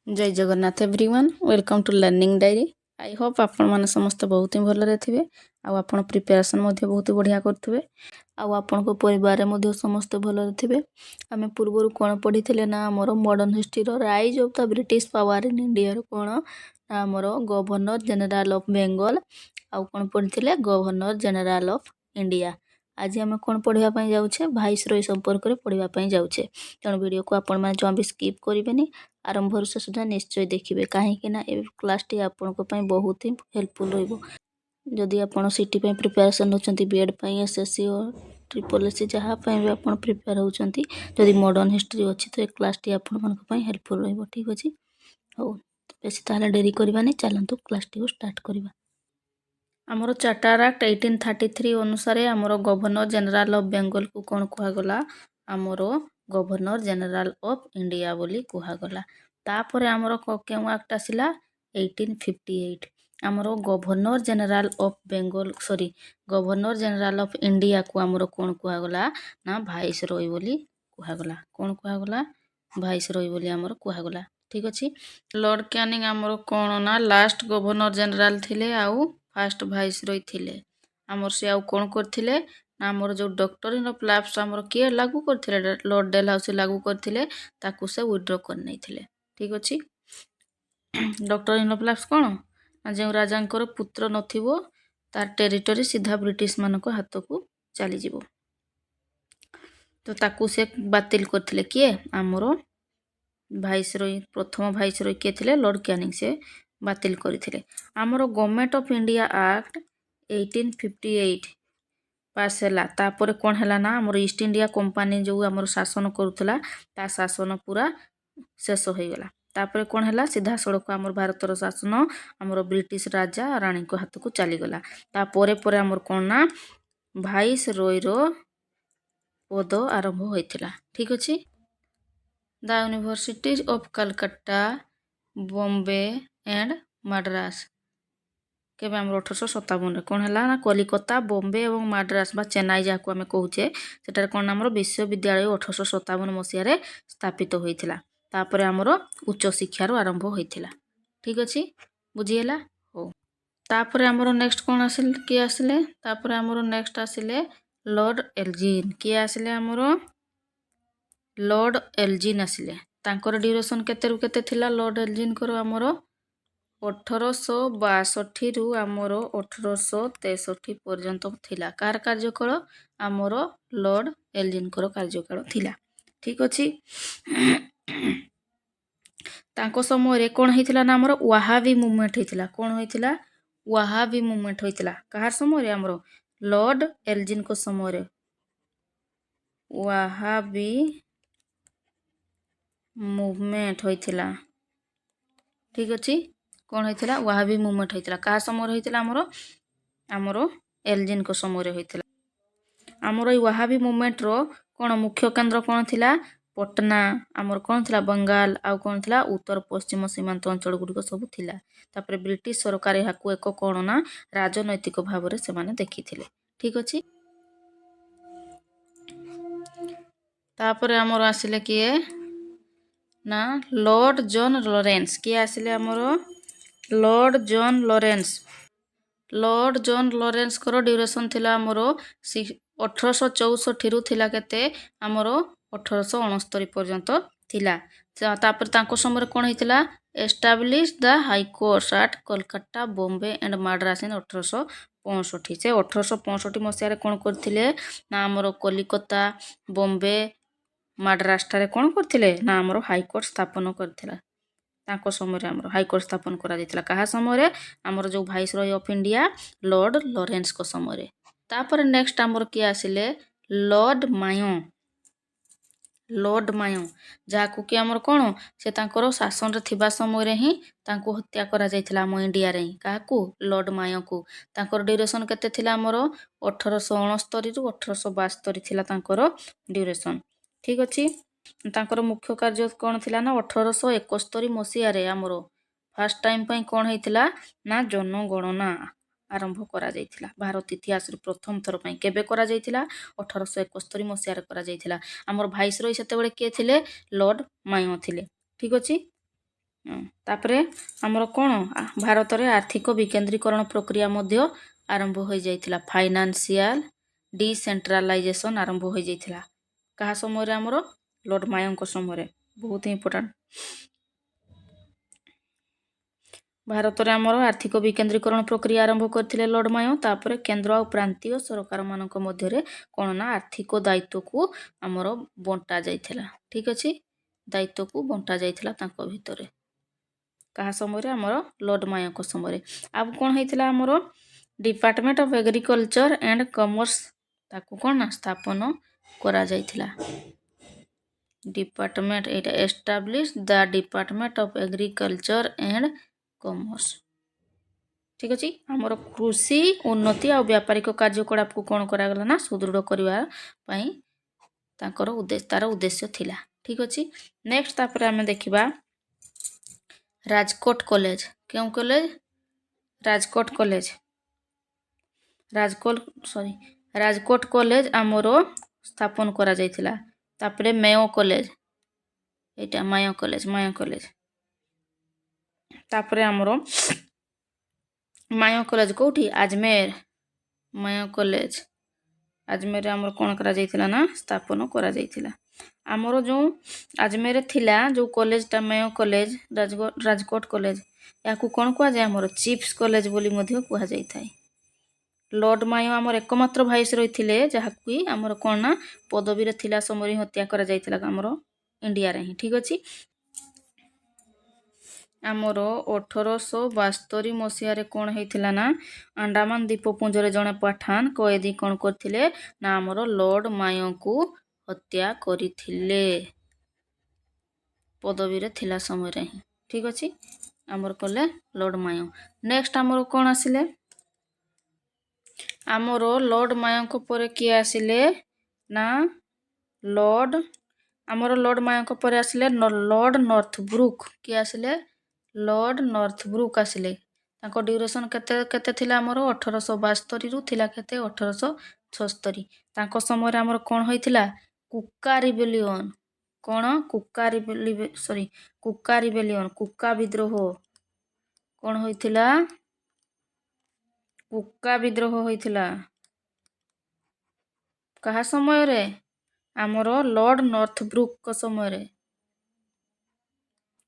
जय Jagannath everyone welcome to learning diary. I hope आपण मैंने समस्त बहुत ही भलरे थे आपण प्रिपेरेसन बहुत बढ़िया करुवे आपण परिवार समस्त भलरे थे। आम पूर्वर कौन पढ़ी ना आमर modern history rise of the British power in India कौन ना आमर गवर्नर जनरल ऑफ बेंगल आउ कौन पढ़ी गवर्नर जनरल ऑफ इंडिया। आज आम कौन पढ़ापी जाऊे भाइसरय संपर्क में पढ़ापी जाऊे तेणु वीडियो को आपण मैंने जमा भी स्किप करेंगे आरंभ से सुधा निश्चय देखिए कहीं क्लास टी आपण बहुत ही हेल्पफुल रही आप सीटी प्रिपेरेसन होती बीएड एसएससी और ट्रिपल एससी जहाँपाई भी आप प्रिपेयर होती जदि मॉडर्न हिस्ट्री अच्छी तो क्लास टी आपण हेल्पफुल रही ठीक अच्छे। हो बेस ताल डेरी करवा नहीं चलतु क्लास टी को स्टार्ट करवा। आमर चार्टर एक्ट 1833 अनुसार आमर गवर्नर जनरल ऑफ बेंगल को कौन कहगला आमर गवर्नर जनरल ऑफ इंडिया बोली कहगला। तापर आमर क्यों एक्ट आसला 1858 आमर governor general of Bengal governor general of India को आमर कौन कहगला ना भाइस रॉय बोली कहगला। कौन कहगला भाइस रॉय बोली आमर कहगला ठीक अच्छे। लॉर्ड कैनिंग आमर कौन ना लास्ट गवर्नर जनरल थिले आउ फास्ट भाइस रॉय थिले आमर से आउ कौन करथिले ना आमर जो डॉक्टरीन ऑफ लैप्स आमर किए लागू करथिले लॉर्ड डेलहाउसी लागू करथिले ताकू से विथड्रॉ कर नहीं थिले ठीक अच्छे। डॉक्टरीन ऑफ लैप्स कौन ना जो राजांकर पुत्र नथिबो तार टेरिटरी सीधा ब्रिटिश मानक हाथ को चली जिवो तो ताकू से बातिल करथिले किए आमर भाइसरॉय प्रथम भाइसरॉय किए थिले लॉर्ड कैनिंग से बातिल करथिले। आमर गवर्नमेंट ऑफ इंडिया एक्ट 1858 पास है तापर कौन है ना आमर ईस्ट इंडिया कंपनी जो आमर शासन करुला ता शासन पूरा शेष हो गला। तापर कौन है सीधा सड़क आमर भारतर शासन आमर ब्रिटिश राजा रानी को हाथ को चलीगला। तापर पर आमर कौन ना भाइस रॉय रो पद आरंभ होता ठीक अच्छे। The universities of Calcutta Bombay and Madras केबे आम 1857 कौन है ना कलिकता बॉम्बे और मद्रास बा चेन्नई जहाँ आम कहे सेटार कौन आमर विश्वविद्यालय 1857 मसीह स्थापित होता तापर आमर उच्च शिक्षार आरंभ होता ठीक अच्छे बुझीगला। हो तापर आमर नेक्स्ट कौन आसिल किए आसिले तापर आमर नेक्स्ट आसिले लॉर्ड एल्जिन किए आसिले आमर लॉर्ड एल्जिन आसिले तांकर ड्यूरेशन केते रु केते थिला लॉर्ड एल्जिन को आमर 1862 रु आमर 1863 पर्यंत थिला कार कार्यकाल आमर लॉर्ड एल्जिन को कार्यकाल थिला ठीक अच्छे। तांको समय कौन होता ना आमर वाहाबी मुवमेंट होता कौन होता वाहाबी मुवमेंट होता कहार समय आमर लॉर्ड एल्जिन को समय वाहाबी मुवमेंट होता ठीक अच्छे। कौन होता वाहाबी मुवमेंट होता क्या समय होता आमर आमर एल्जिन को समय होता आमर ये वाहाबी मुवमेंट रो कौन मुख्य केंद्र कौन थिला पटना आमर कौन थिला बंगाल आउ कौन थिला उत्तर पश्चिम सीमांत अंचल गुड़िक सब थिला तापर ब्रिटिश सरकार यहाँ एक कौन ना राजनैतिक भाव से देखी ठीक अच्छे। तापर आमर आसिले किए ना लॉर्ड जॉन लॉरेंस किए आसिले आमर Lord John Lawrence Lord John Lawrence को ड्यूरेशन थिला आमर 1864 रु थिला केते आमर 1869 पर्यंत थिला तापर तांको समय कौन होता establish the high courts at Kolkata Bombay and Madras in 1865 से 1865 मसीह कौन करथिले ना आमर कलिकता बॉम्बे मद्रास ठारे कौन करथिले ना आमर हाईकोर्ट स्थापन करथिला तांको समय आमर हाईकोर्ट स्थापन करा जायतिला कहा समय आमर जो भाइसरॉय ऑफ इंडिया लॉर्ड लॉरेंस को समय तापर नेक्स्ट आमर किए आसिले लॉर्ड मायो जहाँ कि आमर कौन से तांकर शासन थिबा समय ही तांको हत्या करा जायतिला आम इंडिया रे क्या लॉर्ड मायो को तांकर ड्यूरेशन केते थिला आमर 1869 रु 1872 थिला तांकर ड्यूरेशन ठीक अच्छे। तांकर मुख्य कार्य कौन थिला ना 1871 मसीह आमर फास्ट टाइम पर कौन होता ना जनगणना आरंभ करा जायतिला भारत इतिहास प्रथम थर पर केबे करा जायतिला 1871 मसीह करा जायतिला आमर भाइसरॉय सेते बेले किए थिले लॉर्ड मायो थिले ठीक अच्छे। तापरे आमर कौन भारत में आर्थिक विकेंद्रीकरण प्रक्रिया मध्य आरंभ हो जाइथिला फाइनेंशियल डिसेंट्रलाइजेशन आरंभ हो जाइथिला कहा समय रे आमर लॉर्ड मायो को समय बहुत इंपोर्टेंट भारत में आमर आर्थिक विकेंद्रीकरण प्रक्रिया आरंभ करथिले लॉर्ड मायो तापरे केंद्र और प्रांतीय सरकार मानक मध्य कौन ना आर्थिक दायित्व को आमर बंटा जाइथिला ठीक अछि दायित्व को बंटा जाइथिला तांको भितरे कहा समय आमर लॉर्ड मायो को समय अब कौन होइथिला आमर department of agriculture and commerce ताकू कौन ना स्थापन करा जाइथिला department Etah establish the department of agriculture and commerce ठीक अछि आमर कृषि उन्नति और व्यापारिक कार्यकलाप को कौन करा गला ना सुदृढ़ करबा पई ताकर उद्देश्य तार उद्देश्य थिला ठीक अछि नेक्स्ट तापर हमें देखिबा राजकोट कॉलेज क्यों कॉलेज राजकोट कॉलेज आमर स्थापन करा जाइथिला तापरे मेयो कॉलेज एटा मायो कॉलेज तापरे आमर मायो कॉलेज कोठी अजमेर मायो कॉलेज अजमेर आमर कौन करा जाइथिला ना स्थापन करा जाइथिला आमर जो अजमेर थिला जो कॉलेजटा मेयो कॉलेज राजकोट कॉलेज याकू कौन कुआ जाय आमर चीफ्स कॉलेज बोली मध्य कुआ जाय थाए लॉर्ड मायो आमर एकमात्र भाइस रहिथिले जहाकू आमर कौन ना पदवी रे थिला समय हत्या करा जाइथिला आमर इंडिया रे ही ठीक अछि आमर 1872 मसीह रे कौन होइथिला ना अंडमान द्वीपपुंज रे जणे पठान कैदी कौन करथिले ना आमर लॉर्ड मायो को हत्या करिथिले पदवी रे थिला समय रे ही ठीक अछि आमर कले लॉर्ड मायो नेक्स्ट आमर कौन आसिले आमर लॉर्ड मायो को परे किए आसिले ना आमर लॉर्ड मायो को परे आसिले लॉर्ड नॉर्थब्रुक किए आसिले लॉर्ड नॉर्थब्रुक आसिले ताको ड्यूरेशन केते केते थिला आमर 1872 रु थिला केते 1876 ताको समय रे आमर कोन होइथिला कुका रिबेलियन कोन कुका रिबेलियन कुका विद्रोह कोन होइथिला कुका विद्रोह होइथिला कहा समय रे आमर लॉर्ड नॉर्थब्रुक को समय रे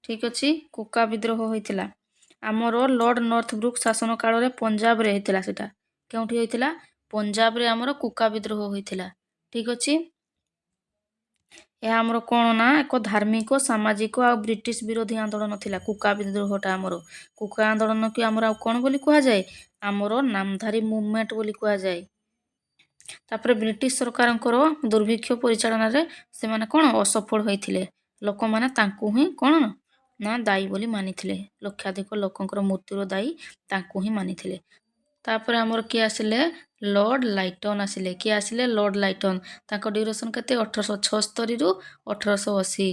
ठीक अछि कुका विद्रोह होइथिला आमर लॉर्ड नॉर्थब्रुक शासन काल रे पंजाब रे होइथिला सेटा केउठी होइथिला पंजाब रे आमर कुका विद्रोह होइथिला ठीक अछि यह आमर कौन ना एक धार्मिक सामाजिक और ब्रिटिश विरोधी आंदोलन थिला कुका विद्रोहटा आमर कुका आंदोलन को आमर कौन बोली कुआ जाए आमर नामधारी मूवमेंट बोली कुआ जाए तापरे ब्रिटिश सरकारंकर दुर्भिक्ष परिचालन रे से माने कौन असफल होइथिले लोक माने तांकू ही कौन ना दायी बोली मानिथिले लक्षाधिक लोकंकर मृत्युर दायी तांकू ही मानिथिले तापर आमर किए आसिले लॉर्ड लाइटन आसिले किए आसिले लॉर्ड लाइटन ताको ड्यूरेशन केते 1876 रु 1880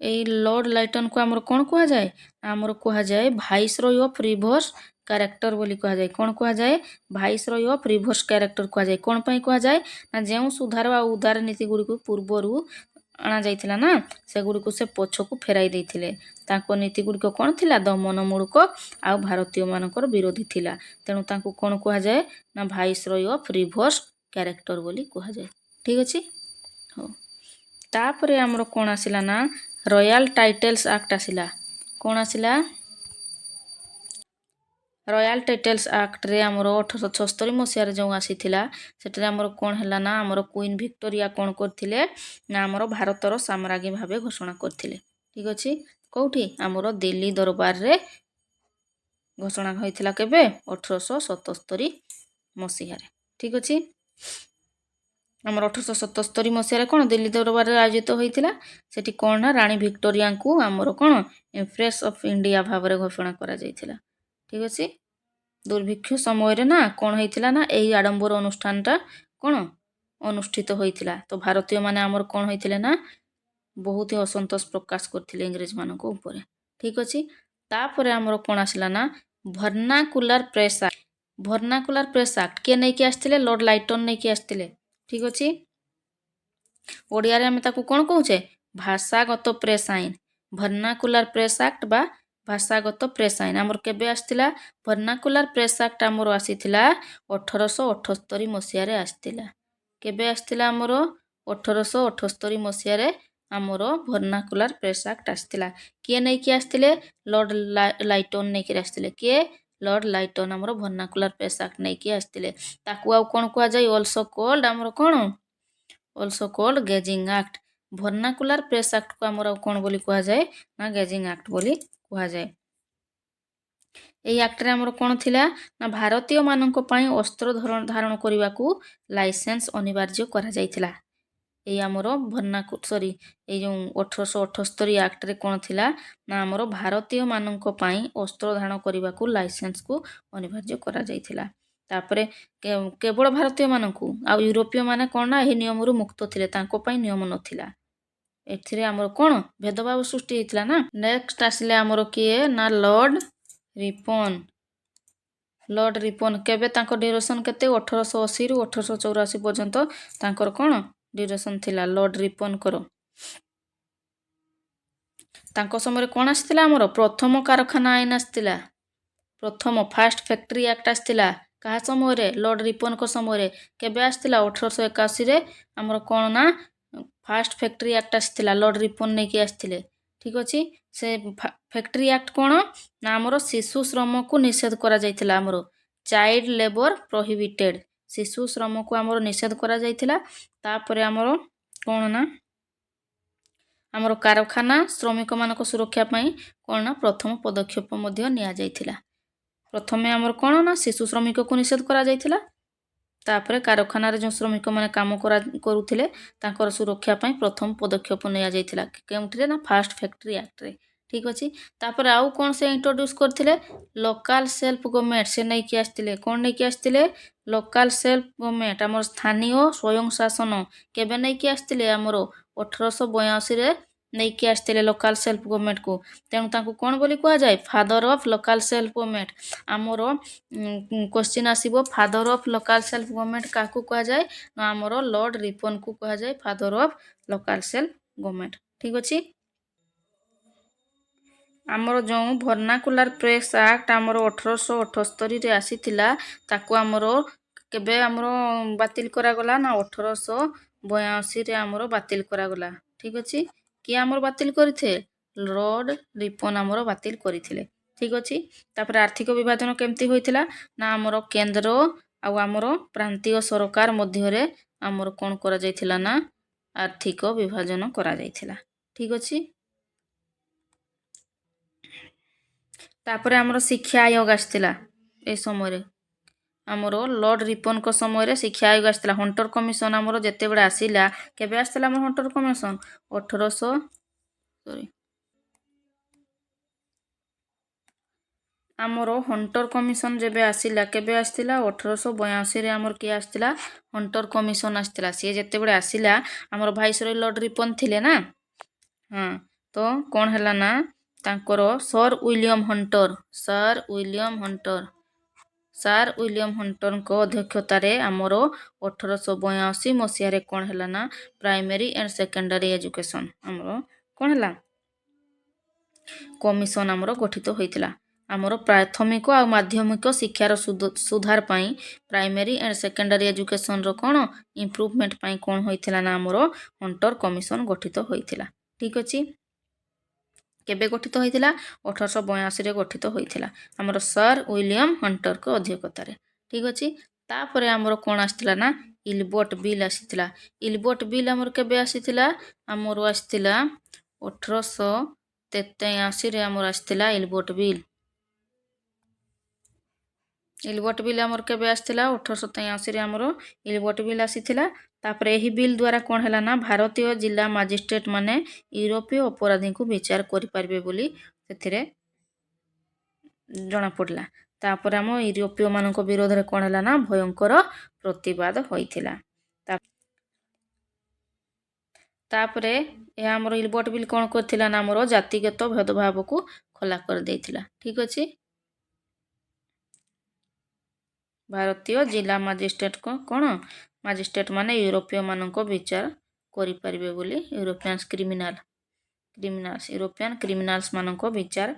एई लॉर्ड लाइटन को आमर कोन कुआ जाए आमर कुआ जाए वाइसरॉय ऑफ रिवर्स कैरेक्टर बोली कुआ जाए कोन कुआ जाए वाइसरॉय ऑफ रिवर्स कैरेक्टर कुआ जाए कोन पई कुआ जाए ना जेउ सुधार आ उदार नीति गुडी को पूर्वरु आना जाइथिला ना से गुडी को से पछ को फेराई देथिले ताको नीति गुडी को कोन थिला दमनमूलक आ भारतीय मानकर विरोधी थिला तेणु ताको कोन कुआ जाए ना वाइसरॉय ऑफ रिवर्स कैरेक्टर बोली कुआ जाए ठीक अछि हो तापरे आमर कोन आसिला ना रॉयल टाइटल्स एक्ट आसिला कोन आसिला रॉयल टाइटल्स एक्ट रे आमर 1876 मसीह रे जो आसीथिला सेटरे आमर कोन हला ना आमर क्वीन विक्टोरिया कोन करथिले ना आमर भारतर साम्राज्ञी भाबे घोषणा करथिले ठीक अछि कोठी आमर दिल्ली दरबार रे घोषणा होइथिला केबे 1877 मसीह रे ठीक अछि आमर 1877 मसीह रे कोन दिल्ली दरबार रे आयोजित होइथिला सेठी कोन ना रानी विक्टोरिया को आमर कोन एम्प्रेस ऑफ इंडिया भाबरे घोषणा करा जाइथिला ठीक अछि दुर्भिक्ष समय रे ना कोन होइथिला ना एही आडंबर अनुष्ठानटा कोन अनुष्ठित होइथिला तो भारतीय माने आमर कोन होइथिले ना बहुत ही असंतोष प्रकाश करथिले इंग्रेज मानको ऊपर ठीक अछि तापरे आमर कोन आसिला ना वर्नाकुलर प्रेस एक्ट के नै के आस्थिले लॉर्ड लाइटन नै के आस्थिले ठीक अछि ओडिया रे हम ताकू कोन कहूचे भाषागत प्रेस आईन वर्नाकुलर प्रेस एक्ट बा ଭାଷାଗତ ପ୍ରେସ୍ ଆଇନ ଆମର କେବେ ଆସିଥିଲା? ଭର୍ଣ୍ଣାକୁଲାର ପ୍ରେସ୍ ଆକ୍ଟ ଆମର ଆସିଥିଲା 1878 ମସିହାରେ ଆସିଥିଲା। କେବେ ଆସିଥିଲା ଆମର? 1878 ମସିହାରେ ଆମର ଭର୍ଣ୍ଣାକୁଲାର ପ୍ରେସ୍ ଆକ୍ଟ ଆସିଥିଲା। କିଏ ନେଇକି ଆସିଥିଲେ? ଲର୍ଡ଼ ଲାଇଟନ ନେଇକି ଆସିଥିଲେ। କିଏ? ଲର୍ଡ଼ ଲାଇଟନ ଆମର ଭର୍ଣ୍ଣାକୁଲାର ପ୍ରେସ୍ ଆକ୍ଟ ନେଇକି ଆସିଥିଲେ। ତାକୁ ଆଉ କ'ଣ କୁହାଯାଏ? ଅଲସୋ କୋଲ୍ଡ ଆମର କ'ଣ? Also called gagging act. Vernacular press ଆକ୍ଟକୁ ଆମର ଆଉ କ'ଣ ବୋଲି କୁହାଯାଏ? ନା ଗେଜିଂ ଆକ୍ଟ ବୋଲି କୁହାଯାଏ। ଏହି ଆକ୍ଟରେ ଆମର କ'ଣ ଥିଲା? ନା ଭାରତୀୟମାନଙ୍କ ପାଇଁ ଅସ୍ତ୍ର ଧାରଣ କରିବାକୁ ଲାଇସେନ୍ସ ଅନିବାର୍ଯ୍ୟ କରାଯାଇଥିଲା। ଏଇ ଆମର ଏଇ ଯେଉଁ 1878 ଆକ୍ଟରେ କ'ଣ ଥିଲା? ନା ଆମର ଭାରତୀୟମାନଙ୍କ ପାଇଁ ଅସ୍ତ୍ର ଧାରଣ କରିବାକୁ ଲାଇସେନ୍ସକୁ ଅନିବାର୍ଯ୍ୟ କରାଯାଇଥିଲା। ତାପରେ କେବଳ ଭାରତୀୟମାନଙ୍କୁ, ଆଉ ୟୁରୋପୀୟ ମାନେ କ'ଣ ନା ଏହି ନିୟମରୁ ମୁକ୍ତ ଥିଲେ, ତାଙ୍କ ପାଇଁ ନିୟମ ନଥିଲା। ଏଥିରେ ଆମର କ'ଣ ଭେଦଭାବ ସୃଷ୍ଟି ହେଇଥିଲା ନା। ନେକ୍ସଟ ଆସିଲେ ଆମର କିଏ? ନା ଲର୍ଡ଼ ରିପନ୍। ଲର୍ଡ଼ ରିପନ୍ କେବେ ତାଙ୍କ ଡ୍ୟୁରେସନ୍ କେତେ? 1880ରୁ 1884 ପର୍ଯ୍ୟନ୍ତ ତାଙ୍କର କ'ଣ ଡ୍ୟୁରେସନ୍ ଥିଲା ଲର୍ଡ଼ ରିପନ୍ଙ୍କର। ତାଙ୍କ ସମୟରେ କ'ଣ ଆସିଥିଲା? ଆମର ପ୍ରଥମ କାରଖାନା ଆଇନ ଆସିଥିଲା। ପ୍ରଥମ ଫାଷ୍ଟ ଫ୍ୟାକ୍ଟ୍ରି ଆକ୍ଟ ଆସିଥିଲା। କାହା ସମୟରେ? ଲର୍ଡ଼ ରିପନ୍ଙ୍କ ସମୟରେ। କେବେ ଆସିଥିଲା? 1881ରେ ଆମର କ'ଣ ନା ଫାଷ୍ଟ ଫ୍ୟାକ୍ଟ୍ରି ଆକ୍ଟ ଆସିଥିଲା। ଲର୍ଡ଼ ରିପନ୍ ନେଇକି ଆସିଥିଲେ। ଠିକ୍ ଅଛି। ସେ ଫ୍ୟାକ୍ଟ୍ରି ଆକ୍ଟ କ'ଣ ନା ଆମର ଶିଶୁ ଶ୍ରମକୁ ନିଷେଧ କରାଯାଇଥିଲା। ଆମର ଚାଇଲ୍ଡ ଲେବର ପ୍ରୋହିବିଟେଡ୍, ଶିଶୁ ଶ୍ରମକୁ ଆମର ନିଷେଧ କରାଯାଇଥିଲା। ତାପରେ ଆମର କ'ଣ ନା ଆମର କାରଖାନା ଶ୍ରମିକମାନଙ୍କ ସୁରକ୍ଷା ପାଇଁ କ'ଣ ନା ପ୍ରଥମ ପଦକ୍ଷେପ ମଧ୍ୟ ନିଆଯାଇଥିଲା। ପ୍ରଥମେ ଆମର କ'ଣ ନା ଶିଶୁ ଶ୍ରମିକକୁ ନିଷେଧ କରାଯାଇଥିଲା। ତାପରେ କାରଖାନାରେ ଯେଉଁ ଶ୍ରମିକମାନେ କାମ କରୁଥିଲେ ତାଙ୍କର ସୁରକ୍ଷା ପାଇଁ ପ୍ରଥମ ପଦକ୍ଷେପ ନିଆଯାଇଥିଲା। କେଉଁଥିରେ? ନା ଫାଷ୍ଟ ଫ୍ୟାକ୍ଟ୍ରି ଆକ୍ଟରେ। ଠିକ୍ ଅଛି। ତାପରେ ଆଉ କ'ଣ ସେ ଇଣ୍ଟ୍ରୋଡ୍ୟୁସ୍ କରିଥିଲେ? ଲୋକାଲ ସେଲ୍ଫ ଗଭର୍ଣ୍ଣମେଣ୍ଟ ସେ ନେଇକି ଆସିଥିଲେ। କ'ଣ ନେଇକି ଆସିଥିଲେ? ଲୋକାଲ ସେଲ୍ଫ ଗଭର୍ଣ୍ଣମେଣ୍ଟ ଆମର ସ୍ଥାନୀୟ ସ୍ୱୟଂ ଶାସନ। କେବେ ନେଇକି ଆସିଥିଲେ? ଆମର 1882ରେ ନେଇକି ଆସିଥିଲେ ଲୋକାଲ ସେଲ୍ଫ ଗଭର୍ଣ୍ଣମେଣ୍ଟକୁ। ତେଣୁ ତାଙ୍କୁ କ'ଣ ବୋଲି କୁହାଯାଏ? Father of local self government. ଆମର କ୍ୱେଶ୍ଚିନ୍ ଆସିବ father of local self government କାହାକୁ କୁହାଯାଏ? ନା ଆମର ଲର୍ଡ଼ ରିପନ୍କୁ କୁହାଯାଏ father of local self government. ଠିକ୍ ଅଛି। ଆମର ଯେଉଁ ଭର୍ଣ୍ଣାକୁଲାର ପ୍ରେସ୍ ଆକ୍ଟ ଆମର 1878ରେ ଆସିଥିଲା ତାକୁ ଆମର କେବେ ଆମର ବାତିଲ କରାଗଲା? ନା 1882ରେ ଆମର ବାତିଲ କରାଗଲା। ଠିକ୍ ଅଛି। କିଏ ଆମର ବାତିଲ କରିଥିଲେ? ଲର୍ଡ଼ ରିପନ୍ ଆମର ବାତିଲ କରିଥିଲେ। ଠିକ୍ ଅଛି। ତାପରେ ଆର୍ଥିକ ବିଭାଜନ କେମିତି ହୋଇଥିଲା? ନା ଆମର କେନ୍ଦ୍ର ଆଉ ଆମର ପ୍ରାନ୍ତୀୟ ସରକାର ମଧ୍ୟରେ ଆମର କ'ଣ କରାଯାଇଥିଲା? ନା ଆର୍ଥିକ ବିଭାଜନ କରାଯାଇଥିଲା। ଠିକ୍ ଅଛି। ତାପରେ ଆମର ଶିକ୍ଷା ଆୟୋଗ ଆସିଥିଲା। ଏ ସମୟରେ ଆମର ଲର୍ଡ଼ ରିପନ୍ଙ୍କ ସମୟରେ ଶିକ୍ଷା ଆୟୋଗ ଆସିଥିଲା। ହଣ୍ଟର କମିଶନ ଆମର ଯେତେବେଳେ ଆସିଲା, କେବେ ଆସିଥିଲା ଆମର ହଣ୍ଟର କମିଶନ? ଆମର ହଣ୍ଟର କମିଶନ ଯେବେ ଆସିଲା, କେବେ ଆସିଥିଲା? 1882ରେ ଆମର କିଏ ଆସିଥିଲା? ହଣ୍ଟର କମିଶନ ଆସିଥିଲା। ସିଏ ଯେତେବେଳେ ଆସିଲା ଆମର ଭାଇସରୟ ଲର୍ଡ଼ ରିପନ୍ ଥିଲେ ନା। ହଁ, ତ କ'ଣ ହେଲା ନା ତାଙ୍କର ସାର୍ ୱିଲିୟମ ହଣ୍ଟରଙ୍କ ଅଧ୍ୟକ୍ଷତାରେ ଆମର 1882 ମସିହାରେ କ'ଣ ହେଲା ନା ପ୍ରାଇମେରୀ ଆଣ୍ଡ ସେକେଣ୍ଡାରୀ ଏଜୁକେସନ୍ ଆମର କ'ଣ ହେଲା? କମିଶନ ଆମର ଗଠିତ ହୋଇଥିଲା। ଆମର ପ୍ରାଥମିକ ଆଉ ମାଧ୍ୟମିକ ଶିକ୍ଷାର ସୁଧାର ପାଇଁ ପ୍ରାଇମେରୀ ଆଣ୍ଡ ସେକେଣ୍ଡାରୀ ଏଜୁକେସନର କ'ଣ ଇମ୍ପ୍ରୁଭମେଣ୍ଟ ପାଇଁ କ'ଣ ହୋଇଥିଲା? ନା ଆମର ହଣ୍ଟର କମିଶନ ଗଠିତ ହୋଇଥିଲା। ଠିକ୍ ଅଛି। କେବେ ଗଠିତ ହୋଇଥିଲା? 1882ରେ ଗଠିତ ହୋଇଥିଲା ଆମର ସାର୍ ୱିଲିୟମ ହଣ୍ଟରଙ୍କ ଅଧ୍ୟକ୍ଷତାରେ। ଠିକ୍ ଅଛି। ତାପରେ ଆମର କ'ଣ ଆସିଥିଲା? ନା ଇଲବର୍ଟ ବିଲ୍ ଆସିଥିଲା। ଇଲବର୍ଟ ବିଲ୍ ଆମର କେବେ ଆସିଥିଲା? ଆମର ଆସିଥିଲା 1883ରେ ଆମର ଆସିଥିଲା ଇଲବର୍ଟ ବିଲ୍। ଇଲବର୍ଟ ବିଲ୍ ଆମର କେବେ ଆସିଥିଲା? 1883ରେ ଆମର ଇଲବର୍ଟ ବିଲ୍ ଆସିଥିଲା। ତାପରେ ଏହି ବିଲ୍ ଦ୍ୱାରା କ'ଣ ହେଲା ନା ଭାରତୀୟ ଜିଲ୍ଲା ମାଜିଷ୍ଟ୍ରେଟ ମାନେ ୟୁରୋପୀୟ ଅପରାଧୀଙ୍କୁ ବିଚାର କରିପାରିବେ ବୋଲି ସେଥିରେ ଜଣାପଡ଼ିଲା। ତାପରେ ଆମ ୟୁରୋପୀୟ ମାନଙ୍କ ବିରୋଧରେ କ'ଣ ହେଲା ନା ଭୟଙ୍କର ପ୍ରତିବାଦ ହୋଇଥିଲା। ତାପରେ ଏହା ଆମର ଇଲବର୍ଟ ବିଲ୍ କ'ଣ କରିଥିଲା? ନା ଆମର ଜାତିଗତ ଭେଦଭାବକୁ ଖୋଲା କରିଦେଇଥିଲା। ଠିକ୍ ଅଛି। ଭାରତୀୟ ଜିଲ୍ଲା ମାଜିଷ୍ଟ୍ରେଟଙ୍କ କ'ଣ ମାଜିଷ୍ଟ୍ରେଟ ମାନେ ୟୁରୋପୀୟ ମାନଙ୍କ ବିଚାର କରିପାରିବେ ବୋଲି ୟୁରୋପିଆନ୍ସ କ୍ରିମିନାଲ क्रिमिनाल्स यूरोपियन क्रिमिनाल्स मानक विचार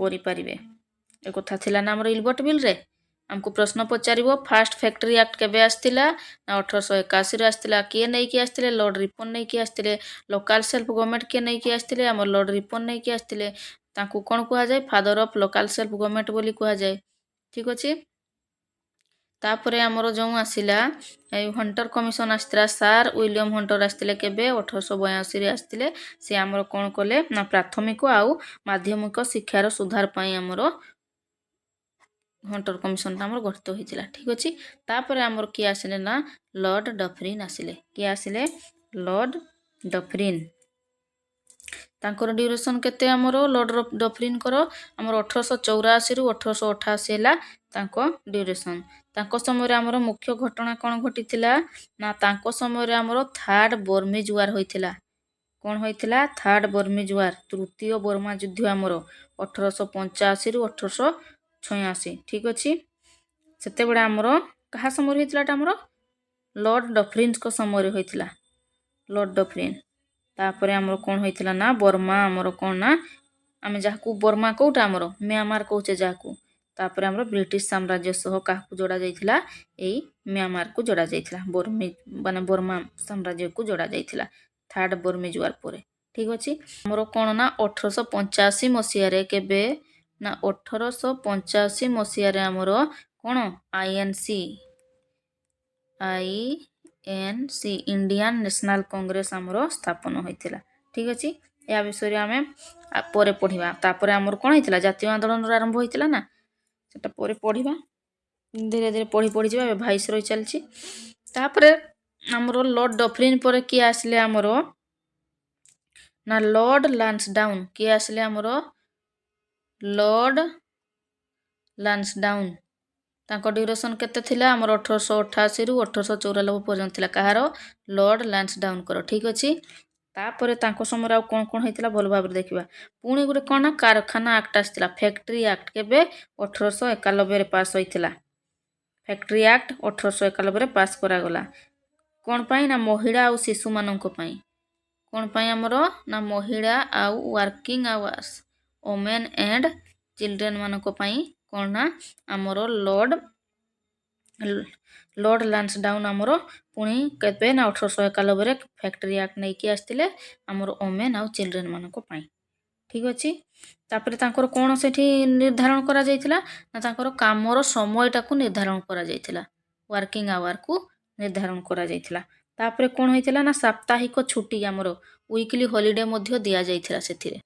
करें। एक कथा थिला ना हमर इलबर्ट बिल रे हमको प्रश्न पचारिबो फास्ट फैक्ट्री एक्ट केबे आस्तिला ना 1881 रे आस्तिला किए नै कि आस्तिले लॉर्ड रिपन नै कि आस्तिले लोकल सेल्फ गवर्नमेंट के नै कि आस्तिले हमर लॉर्ड रिपन नै कि आस्तिले ताकू कोन कुआ जाय father of local self government बोली कुआ जाय। ठीक अछि तापरे हमर जो आसिला हंटर कमिशन आस्तिला सार विलियम हंटर आस्तिले केबे 1882 रे आस्तिले से हमर कोन कले ना प्राथमिक आउ माध्यमिक शिक्षार सुधार पई हमर हंटर कमिशन हमर गठित होइतिला। ठीक अछि तापरे हमर कि आसिले ना लॉर्ड डफरिन आसिले कि आसिले लॉर्ड डफरिन तांकर ड्यूरेशन केते हमर लॉर्ड डफरिन करो हमर 1884 रु 1888 हैला तांको ड्यूरेशन। तांको समय रे हमर मुख्य घटना कोन घटितिला ना तांको समय रे हमर थर्ड बर्मीज वार होइतिला। कोन होइतिला थर्ड बर्मीज वार तृतीय बर्मा युद्ध हमर 1885 रु 1886। ठीक अछि सेते बेडा हमर कहा समय होइतिला हमर लॉर्ड डफरिन को समय होइतिला लॉर्ड डफरिन। तापरे हमर कोन होइतिला ना बर्मा हमर कोन ना आमे जाकू बर्मा कोटा हमर म्यांमार कहूचे जाकू तापरे हमर ब्रिटिश साम्राज्य सह काकू जोड़ा जाइतिला एई म्यांमार को जोड़ा जाइतिला बर्मी माने बर्मा साम्राज्य को जोड़ा जाइतिला थर्ड बर्मीज वार परे। ठीक अछि हमर कोन ना 1885 मसिया रे केबे ना 1885 मसिया रे हमर कोन आईएनसी इंडियन नेशनल कांग्रेस हमर स्थापन होइतिला। ठीक अछि या विषय आमे परे पढिबा तापरे हमर कोन होइतिला जातीय आंदोलन आरंभ होइतिला ना सेटा परे पढिबा धीरे धीरे पढि जिबा भाइस रही चलछि। तापरे हमर लॉर्ड डफरिन परे कि आसले हमर ना लॉर्ड लांसडाउन कि आसले हमर लॉर्ड लांसडाउन तांको ड्यूरेशन केते थिला हमर 1888 रु 1894 पर्यंत थिला कहार लॉर्ड लांसडाउन करो। ठीक अछि तापरे तांको समय कोन कोन होइतिला भल भाबरे देखिबा पुणी गुरे कोन ना कारखाना एक्ट आस्तिला फैक्ट्री एक्ट केबे 1891 रे पास होइतिला फैक्ट्री एक्ट 1891 रे पास करा गला कोन पई ना महिला और शिशु मानक पई कोन पई हमर ना महिला आउ working hours women and children मानक पई कोन ना हमर लॉर्ड लांसडाउन हमर पुणी केबे ना 1891 रे फैक्ट्री एक्ट नै कि आस्तिले हमर वुमेन आउ चिल्ड्रन मानक पई। ठीक अछि तापरे तांकर कोन सेठी निर्धारण करा जाइतिला ना तांकर कामर समयटा को निर्धारण करा जाइतिला वर्किंग आवर को निर्धारण करा जाइतिला। तापरे कोन होइतिला ना साप्ताहिक छुट्टी हमर वीकली हॉलिडे मध्य दिया जाइतिला सेथिरे।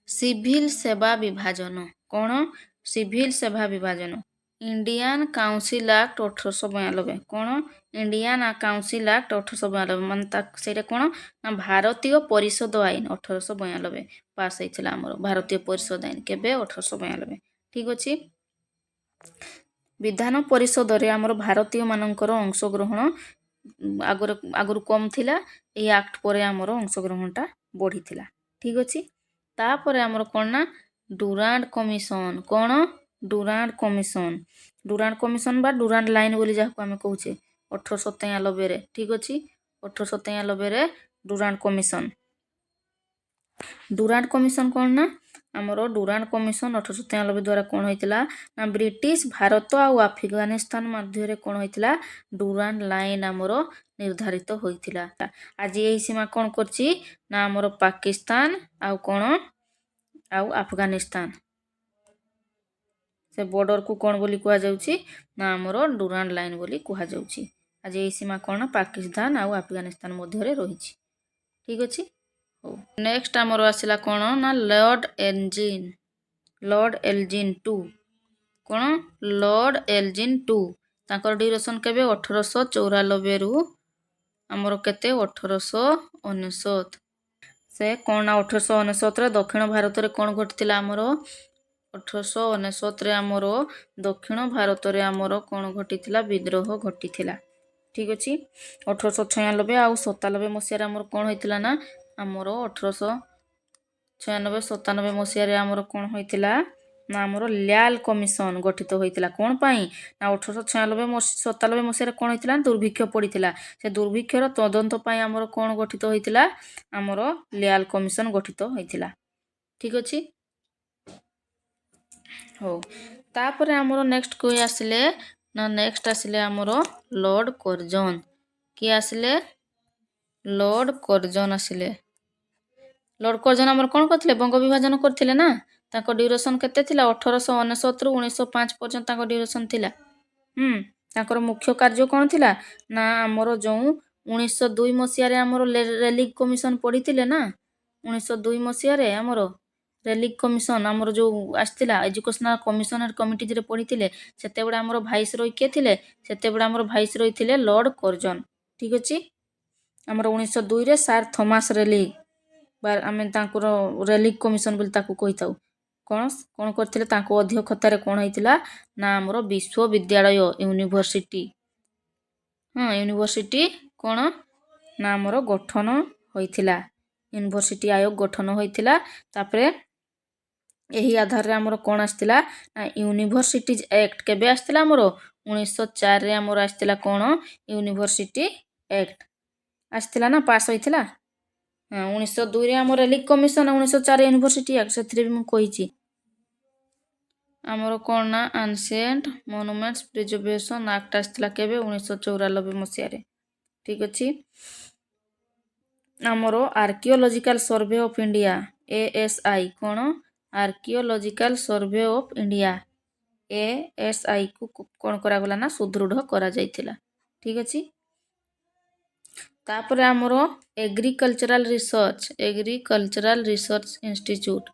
सिविल सेवा विभाजन कोन सिविल सेवा विभाजन इंडियन काउंसिल एक्ट 1892 कोन इंडियन काउंसिल एक्ट 1892 मान सेरे कोन ना भारतीय परिषद आईन 1892 पास होइतिला हमर भारतीय परिषद आईन केबे 1892। ठीक अछि विधान परिषद रे हमर भारतीय मानकर अंशग्रहण आगुर कम थिला ए एक्ट परे हमर अंशग्रहणटा बढ़िथिला। ठीक अछि तापरे हमर कोन ना डुरांड कमिशन कोन डुरांड कमिशन बा डुरांड लाइन बोली जाको हमें कहूचे 1893 रे। ठीक अछि 1893 रे डुरांड कमिशन कोन ना हमर डुरांड कमिशन 1893 द्वारा कोन होइतिला ना ब्रिटिश भारत और अफगानिस्तान मध्य रे कोन होइतिला डुरांड लाइन हमर निर्धारित होइतिला। आज एही सीमा कोन करछि ना हमर पाकिस्तान आउ कोन आउ अफगानिस्तान से बॉर्डर को कोन बोली कुआ जाउछि ना हमर डुरांड लाइन बोली कुआ जाउछि। आज एही सीमा कोन पाकिस्तान आउ अफगानिस्तान मध्य रे रहिछि। ठीक अछि नेक्स्ट हमर आसिला कोन ना लॉर्ड एल्जिन टू कोन लॉर्ड एल्जिन टू तांकर ड्यूरेशन केबे 1894 रु हमर केते 1899 से कोन ना 1899 रे दक्षिण भारत रे कोन घटितिला हमर 1899 रे हमर दक्षिण भारत रे हमर कोन घटितिला विद्रोह घटितिला। ठीक अछि 1896 आउ 97 मसिया रे हमर कोन होइतिला ना हमर 1896 97 मसिया रे हमर कोन होइतिला ନା ଆମର ଲ୍ୟାଲ କମିଶନ ଗଠିତ ହୋଇଥିଲା। କ'ଣ ପାଇଁ? ନା 1897 ମସିହାରେ କ'ଣ ହେଇଥିଲା? ଦୁର୍ଭିକ୍ଷ ପଡ଼ିଥିଲା। ସେ ଦୁର୍ଭିକ୍ଷର ତଦନ୍ତ ପାଇଁ ଆମର କ'ଣ ଗଠିତ ହୋଇଥିଲା? ଆମର ଲ୍ୟାଲ କମିଶନ ଗଠିତ ହୋଇଥିଲା। ଠିକ୍ ଅଛି। ହଉ, ତାପରେ ଆମର ନେକ୍ସଟ କିଏ ଆସିଲେ? ନା ନେକ୍ସଟ ଆସିଲେ ଆମର ଲର୍ଡ କର୍ଜନ। କିଏ ଆସିଲେ? ଲର୍ଡ କର୍ଜନ ଆସିଲେ। ଲର୍ଡ କର୍ଜନ ଆମର କ'ଣ କରିଥିଲେ? ବଙ୍ଗ ବିଭାଜନ କରିଥିଲେ ନା। ତାଙ୍କ ଡ୍ୟୁରେସନ୍ କେତେ ଥିଲା? 1899ରୁ 1905 ପର୍ଯ୍ୟନ୍ତ ତାଙ୍କ ଡ୍ୟୁରେସନ୍ ଥିଲା। ତାଙ୍କର ମୁଖ୍ୟ କାର୍ଯ୍ୟ କ'ଣ ଥିଲା? ନା ଆମର ଯେଉଁ 1902 ମସିହାରେ ଆମର ରେଲିଗ୍ କମିଶନ ପଡ଼ିଥିଲେ ନା, 1902 ମସିହାରେ ଆମର ରେଲିଗ୍ କମିଶନ ଆମର ଯେଉଁ ଆସିଥିଲା ଏଜୁକେସନାଲ କମିଶନର କମିଟିରେ ପଢ଼ିଥିଲେ, ସେତେବେଳେ ଆମର ଭାଇସ୍ ରୟ କିଏ ଥିଲେ? ସେତେବେଳେ ଆମର ଭାଇସ୍ ରୟ ଥିଲେ ଲର୍ଡ କର୍ଜନ। ଠିକ୍ ଅଛି। ଆମର 1902ରେ ସାର୍ ଥମାସ ରେଲିଗ୍ ବା ଆମେ ତାଙ୍କର ରେଲିଗ୍ କମିଶନ ବୋଲି ତାକୁ କହିଥାଉ। କ'ଣ କରିଥିଲେ? ତାଙ୍କ ଅଧ୍ୟକ୍ଷତାରେ କ'ଣ ହେଇଥିଲା? ନା ଆମର ବିଶ୍ୱବିଦ୍ୟାଳୟ ୟୁନିଭର୍ସିଟି ୟୁନିଭର୍ସିଟି କ'ଣ? ନା ଆମର ଗଠନ ହୋଇଥିଲା। ୟୁନିଭର୍ସିଟି ଆୟୋଗ ଗଠନ ହୋଇଥିଲା। ତାପରେ ଏହି ଆଧାରରେ ଆମର କ'ଣ ଆସିଥିଲା? ନା ୟୁନିଭର୍ସିଟିଜ୍ ଆକ୍ଟ କେବେ ଆସିଥିଲା? ଆମର 1904ରେ ଆମର ଆସିଥିଲା। କ'ଣ? ୟୁନିଭର୍ସିଟି ଆକ୍ଟ ଆସିଥିଲା ନା, ପାସ୍ ହୋଇଥିଲା। 1902ରେ ଆମର ରେଲିଗ୍ କମିଶନ, 1904 ୟୁନିଭର୍ସିଟି ଆକ୍ଟ, ସେଥିରେ ବି ମୁଁ କହିଛି। ଆମର କ'ଣ ନା ଆନସିଏଣ୍ଟ ମନୁମେଣ୍ଟସ ପ୍ରିଜର୍ଭେସନ ଆକ୍ଟ ଆସିଥିଲା କେବେ? 1994 ମସିହାରେ। ଠିକ୍ ଅଛି। ଆମର archaeological survey of India ASI କ'ଣ? Archaeological survey of India ASI କୁ କ'ଣ କରାଗଲା? ନା ସୁଦୃଢ଼ କରାଯାଇଥିଲା। ଠିକ୍ ଅଛି। ତାପରେ ଆମର ଏଗ୍ରିକଲଚରାଲ ରିସର୍ଚ୍ଚ ଇନଷ୍ଟିଚ୍ୟୁଟ୍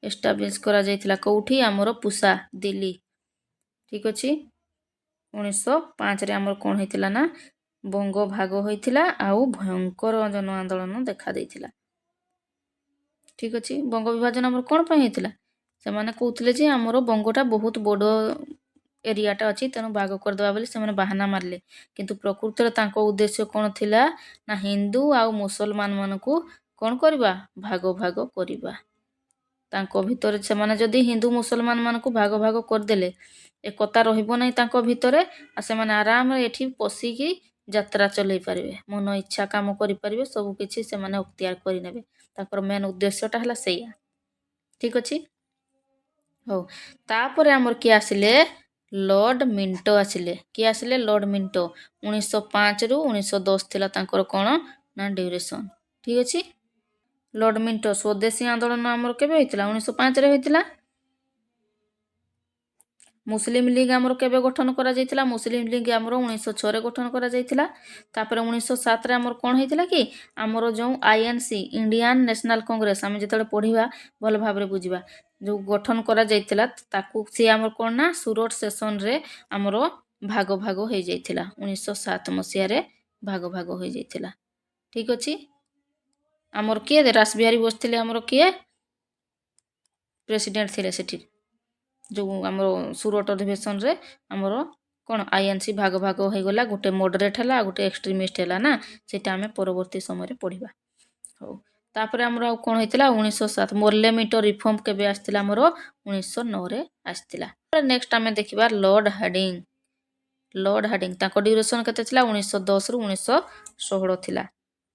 ଏଷ୍ଟାବ୍ଲିଶ କରାଯାଇଥିଲା। କେଉଁଠି? ଆମର ପୁସା, ଦିଲ୍ଲୀ। ଠିକ୍ ଅଛି। 1905ରେ ଆମର କ'ଣ ହେଇଥିଲା? ନା ବଙ୍ଗ ଭାଗ ହୋଇଥିଲା ଆଉ ଭୟଙ୍କର ଜନ ଆନ୍ଦୋଳନ ଦେଖାଦେଇଥିଲା। ଠିକ୍ ଅଛି। ବଙ୍ଗ ବିଭାଜନ ଆମର କ'ଣ ପାଇଁ ହେଇଥିଲା? ସେମାନେ କହୁଥିଲେ ଯେ ଆମର ବଙ୍ଗଟା ବହୁତ ବଡ଼ ଏରିଆଟା ଅଛି, ତେଣୁ ଭାଗ କରିଦେବା ବୋଲି ସେମାନେ ବାହାନା ମାରିଲେ। କିନ୍ତୁ ପ୍ରକୃତରେ ତାଙ୍କ ଉଦ୍ଦେଶ୍ୟ କ'ଣ ଥିଲା? ନା ହିନ୍ଦୁ ଆଉ ମୁସଲମାନ ମାନଙ୍କୁ କ'ଣ କରିବା? ଭାଗ କରିବା। ତାଙ୍କ ଭିତରେ ସେମାନେ ଯଦି ହିନ୍ଦୁ ମୁସଲମାନ ମାନଙ୍କୁ ଭାଗ କରିଦେଲେ, ଏକତା ରହିବ ନାହିଁ ତାଙ୍କ ଭିତରେ, ଆଉ ସେମାନେ ଆରାମରେ ଏଠି ପଶିକି ଯାତ୍ରା ଚଲେଇ ପାରିବେ, ମନ ଇଚ୍ଛା କାମ କରିପାରିବେ, ସବୁ କିଛି ସେମାନେ ଅକ୍ତିଆର କରିନେବେ। ତାଙ୍କର ମେନ୍ ଉଦ୍ଦେଶ୍ୟଟା ହେଲା ସେଇଆ। ଠିକ୍ ଅଛି। ହଉ, ତାପରେ ଆମର କିଏ ଆସିଲେ? ଲର୍ଡ ମିଣ୍ଟୋ ଆସିଲେ। କିଏ ଆସିଲେ? ଲର୍ଡ ମିଣ୍ଟୋ। 1905ରୁ 1910 ଥିଲା ତାଙ୍କର କ'ଣ? ନା ଡ୍ୟୁରେସନ୍। ଠିକ୍ ଅଛି। ଲର୍ଡ ମିଣ୍ଟୋ ସ୍ୱଦେଶୀ ଆନ୍ଦୋଳନ ଆମର କେବେ ହୋଇଥିଲା? 1905ରେ ହୋଇଥିଲା। ମୁସଲିମ ଲିଗ୍ ଆମର କେବେ ଗଠନ କରାଯାଇଥିଲା? ମୁସଲିମ ଲିଗ୍ ଆମର 1906ରେ ଗଠନ କରାଯାଇଥିଲା। ତାପରେ 1907ରେ ଆମର କ'ଣ ହେଇଥିଲା କି? ଆମର ଯେଉଁ INC ଇଣ୍ଡିଆନ୍ ନ୍ୟାସନାଲ୍ କଂଗ୍ରେସ, ଆମେ ଯେତେବେଳେ ପଢ଼ିବା ଭଲ ଭାବରେ ବୁଝିବା, ଯେଉଁ ଗଠନ କରାଯାଇଥିଲା ତାକୁ ସିଏ ଆମର କ'ଣ? ନା ସୁରଟ ସେସନରେ ଆମର ଭାଗ ହୋଇଯାଇଥିଲା। 1907 ମସିହାରେ ଭାଗ ହୋଇଯାଇଥିଲା। ଠିକ୍ ଅଛି। ଆମର କିଏ? ରାସବିହାରୀ ବୋଷ ଥିଲେ ଆମର କିଏ? ପ୍ରେସିଡେଣ୍ଟ ଥିଲେ ସେଠି। ଯେଉଁ ଆମର ସୁରଟ ଅଧିବେଶନରେ ଆମର କ'ଣ INC ଭାଗ ହୋଇଗଲା। ଗୋଟେ ମଡରେଟ୍ ହେଲା ଆଉ ଗୋଟେ ଏକ୍ସଟ୍ରିମିଷ୍ଟ ହେଲା ନା, ସେଇଟା ଆମେ ପରବର୍ତ୍ତୀ ସମୟରେ ପଢ଼ିବା। ହଉ, ତାପରେ ଆମର ଆଉ କ'ଣ ହେଇଥିଲା? 1907 ମୋର୍ଲେ ମିଣ୍ଟୋ ରିଫର୍ମ କେବେ ଆସିଥିଲା? ଆମର 1909ରେ ଆସିଥିଲା। ନେକ୍ସଟ ଆମେ ଦେଖିବା ଲର୍ଡ ହାର୍ଡିଙ୍ଗ। ତାଙ୍କ ଡ୍ୟୁରେସନ୍ କେତେ ଥିଲା? 1910ରୁ 1916 ଥିଲା।